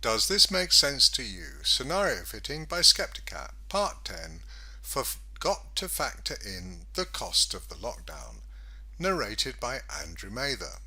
Does this make sense to you? Scenario Fitting by Sceptikat, Part 10, Forgot to Factor in the Cost of the Lockdown, narrated by Andrew Mather.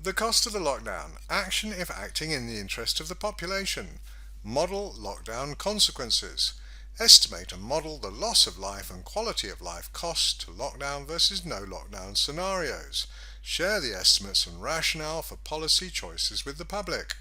The cost of the lockdown. Action if acting in the interest of the population. Model lockdown consequences. Estimate and model the loss of life and quality of life costs to lockdown versus no lockdown scenarios. Share the estimates and rationale for policy choices with the public.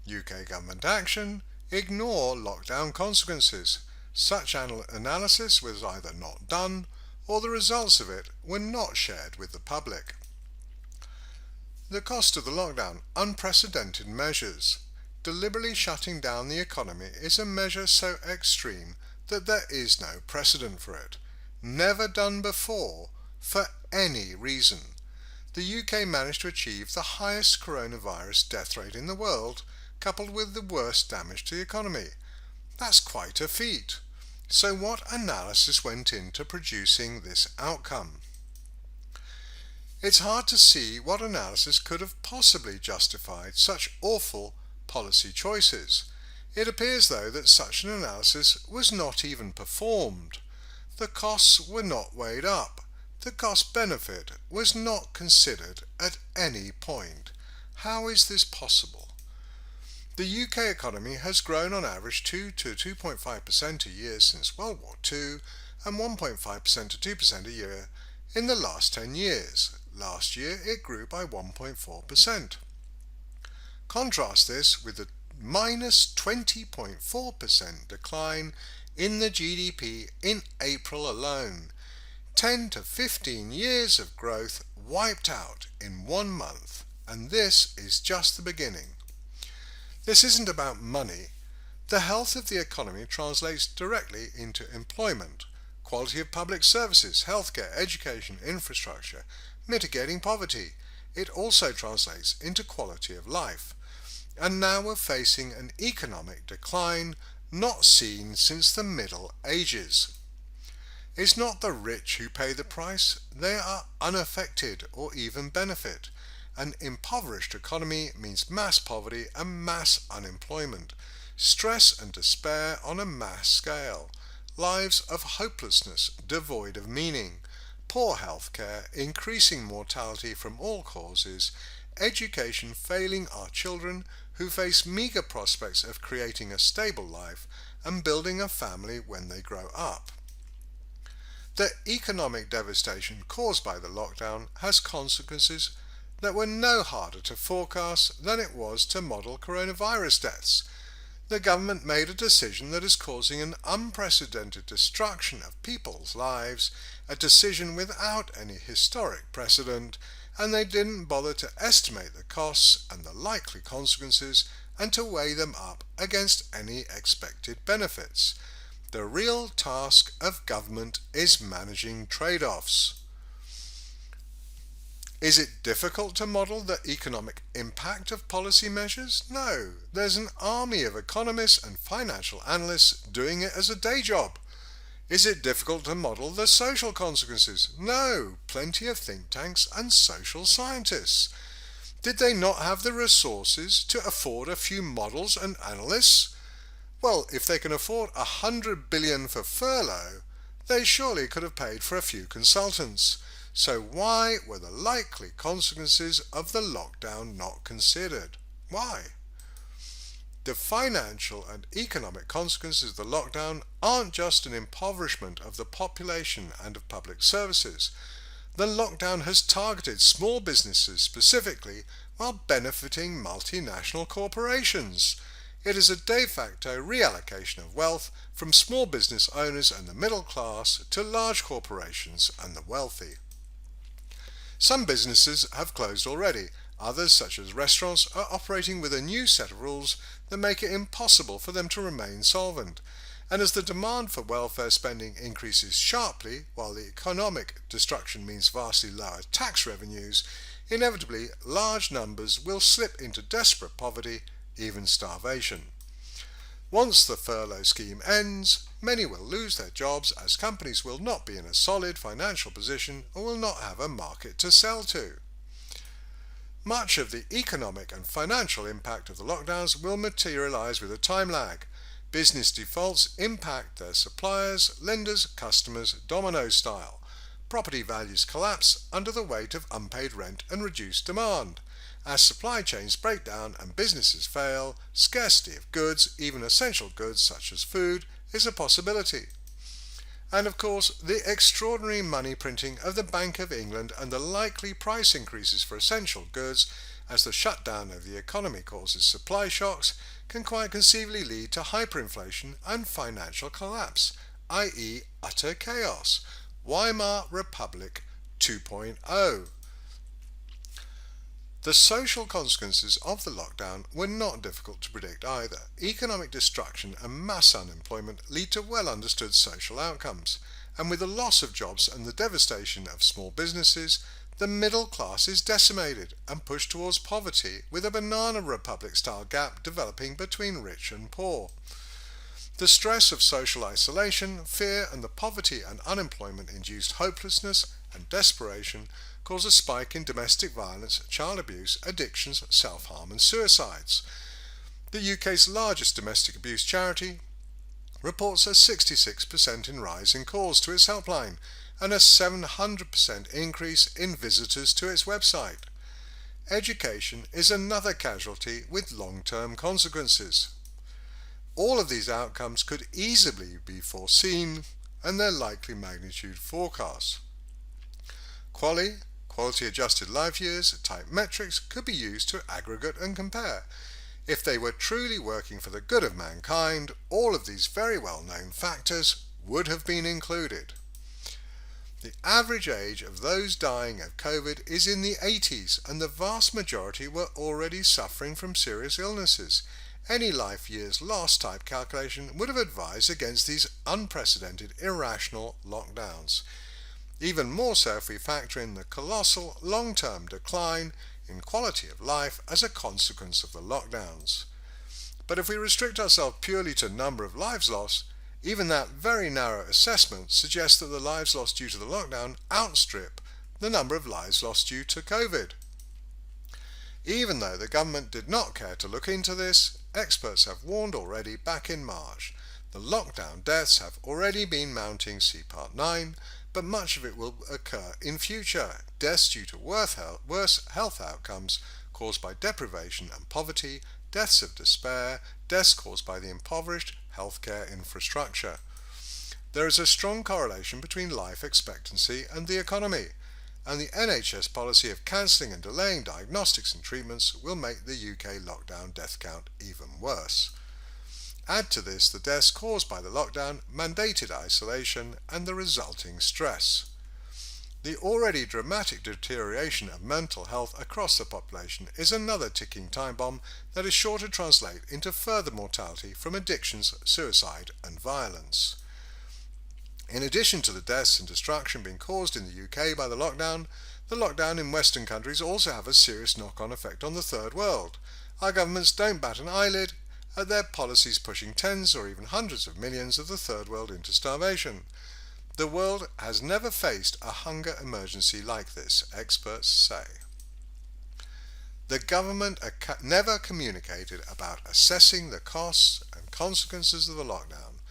UK government action. Ignore lockdown consequences. Such analysis was either not done or the results of it were not shared with the public. The cost of the lockdown. Unprecedented measures. Deliberately shutting down the economy is a measure so extreme that there is no precedent for it. Never done before, for any reason. The UK managed to achieve the highest coronavirus death rate in the world, coupled with the worst damage to the economy. That's quite a feat. So what analysis went into producing this outcome? It's hard to see what analysis could have possibly justified such awful policy choices. It appears, though, that such an analysis was not even performed. The costs were not weighed up. The cost-benefit was not considered at any point. How is this possible? The UK economy has grown on average 2 to 2.5% a year since World War II and 1.5% to 2% a year in the last 10 years. Last year it grew by 1.4%. Contrast this with the minus 20.4% decline in the GDP in April alone. 10 to 15 years of growth wiped out in 1 month, and this is just the beginning. This isn't about money. The health of the economy translates directly into employment, quality of public services, healthcare, education, infrastructure, mitigating poverty. It also translates into quality of life. And now we're facing an economic decline not seen since the Middle Ages. It's not the rich who pay the price. They are unaffected or even benefit. An impoverished economy means mass poverty and mass unemployment, stress and despair on a mass scale, lives of hopelessness devoid of meaning, poor health care, increasing mortality from all causes, education failing our children who face meagre prospects of creating a stable life and building a family when they grow up. The economic devastation caused by the lockdown has consequences that were no harder to forecast than it was to model coronavirus deaths. The government made a decision that is causing an unprecedented destruction of people's lives, a decision without any historic precedent, and they didn't bother to estimate the costs and the likely consequences and to weigh them up against any expected benefits. The real task of government is managing trade-offs. Is it difficult to model the economic impact of policy measures? No, there's an army of economists and financial analysts doing it as a day job. Is it difficult to model the social consequences? No, plenty of think tanks and social scientists. Did they not have the resources to afford a few models and analysts? Well, if they can afford 100 billion for furlough, they surely could have paid for a few consultants. So why were the likely consequences of the lockdown not considered? Why? The financial and economic consequences of the lockdown aren't just an impoverishment of the population and of public services. The lockdown has targeted small businesses specifically while benefiting multinational corporations. It is a de facto reallocation of wealth from small business owners and the middle class to large corporations and the wealthy. Some businesses have closed already. Others, such as restaurants, are operating with a new set of rules that make it impossible for them to remain solvent. And as the demand for welfare spending increases sharply, while the economic destruction means vastly lower tax revenues, inevitably large numbers will slip into desperate poverty, even starvation. Once the furlough scheme ends, many will lose their jobs as companies will not be in a solid financial position or will not have a market to sell to. much of the economic and financial impact of the lockdowns will materialise with a time lag. Business defaults impact their suppliers, lenders, customers, domino style. Property values collapse under the weight of unpaid rent and reduced demand. As supply chains break down and businesses fail, scarcity of goods, even essential goods such as food, is a possibility. And of course, the extraordinary money printing of the Bank of England and the likely price increases for essential goods as the shutdown of the economy causes supply shocks can quite conceivably lead to hyperinflation and financial collapse, i.e. utter chaos. Weimar Republic 2.0. The social consequences of the lockdown were not difficult to predict either. Economic destruction and mass unemployment lead to well understood social outcomes, and with the loss of jobs and the devastation of small businesses, the middle class is decimated and pushed towards poverty, with a banana republic style gap developing between rich and poor. The stress of social isolation, fear, and the poverty and unemployment induced hopelessness and desperation cause a spike in domestic violence, child abuse, addictions, self-harm and suicides. The UK's largest domestic abuse charity reports a 66% rise in calls to its helpline and a 700% increase in visitors to its website. Education is another casualty with long-term consequences. All of these outcomes could easily be foreseen and their likely magnitude forecast. Quality adjusted life years type metrics could be used to aggregate and compare. If they were truly working for the good of mankind, all of these very well known factors would have been included. The average age of those dying of COVID is in the 80s, and the vast majority were already suffering from serious illnesses. Any life years lost type calculation would have advised against these unprecedented irrational lockdowns. Even more so if we factor in the colossal long-term decline in quality of life as a consequence of the lockdowns. But if we restrict ourselves purely to number of lives lost, even that very narrow assessment suggests that the lives lost due to the lockdown outstrip the number of lives lost due to COVID. Even though the government did not care to look into this, experts have warned already back in March. The lockdown deaths have already been mounting, see Part 9, but much of it will occur in future. Deaths due to worse health outcomes caused by deprivation and poverty, deaths of despair, deaths caused by the impoverished healthcare infrastructure. There is a strong correlation between life expectancy and the economy, and the NHS policy of cancelling and delaying diagnostics and treatments will make the UK lockdown death count even worse. Add to this the deaths caused by the lockdown, mandated isolation, and the resulting stress. The already dramatic deterioration of mental health across the population is another ticking time bomb that is sure to translate into further mortality from addictions, suicide, and violence. In addition to the deaths and destruction being caused in the UK by the lockdown in Western countries also have a serious knock-on effect on the Third World. Our governments don't bat an eyelid at their policies pushing tens or even hundreds of millions of the Third World into starvation. The world has never faced a hunger emergency like this, experts say. The government never communicated about assessing the costs and consequences of the lockdown.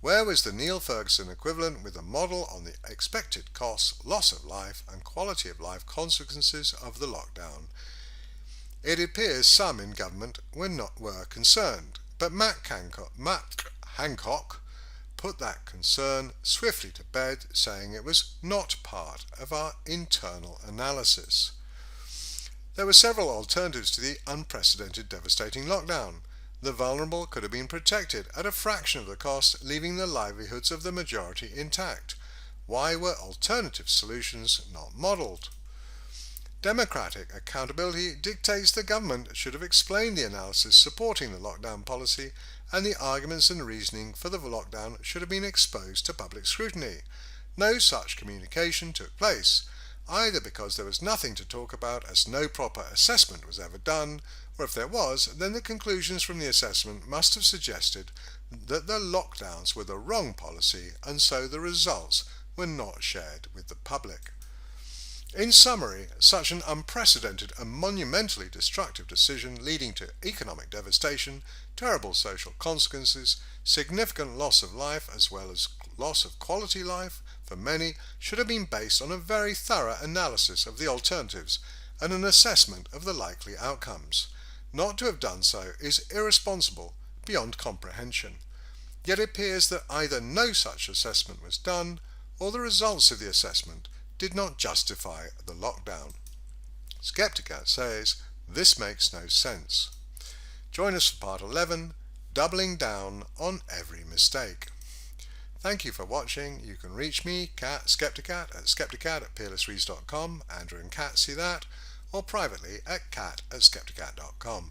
Where was the Neil Ferguson equivalent with a model on the expected costs, loss of life and quality of life consequences of the lockdown? It appears some in government were concerned, but Matt Hancock put that concern swiftly to bed, saying it was not part of our internal analysis. There were several alternatives to the unprecedented devastating lockdown. The vulnerable could have been protected at a fraction of the cost, leaving the livelihoods of the majority intact. Why were alternative solutions not modelled? Democratic accountability dictates the government should have explained the analysis supporting the lockdown policy, and the arguments and reasoning for the lockdown should have been exposed to public scrutiny. No such communication took place, either because there was nothing to talk about as no proper assessment was ever done, or if there was, then the conclusions from the assessment must have suggested that the lockdowns were the wrong policy, and so the results were not shared with the public. In summary, such an unprecedented and monumentally destructive decision leading to economic devastation, terrible social consequences, significant loss of life as well as loss of quality life for many should have been based on a very thorough analysis of the alternatives and an assessment of the likely outcomes. Not to have done so is irresponsible beyond comprehension. Yet it appears that either no such assessment was done or the results of the assessment did not justify the lockdown. Sceptikat says this makes no sense. Join us for part 11, Doubling Down on Every Mistake. Thank you for watching. You can reach me, Sceptikat, at sceptikat@peerlessreads.com. Andrew and Kat see that, or privately at kat@sceptikat.com.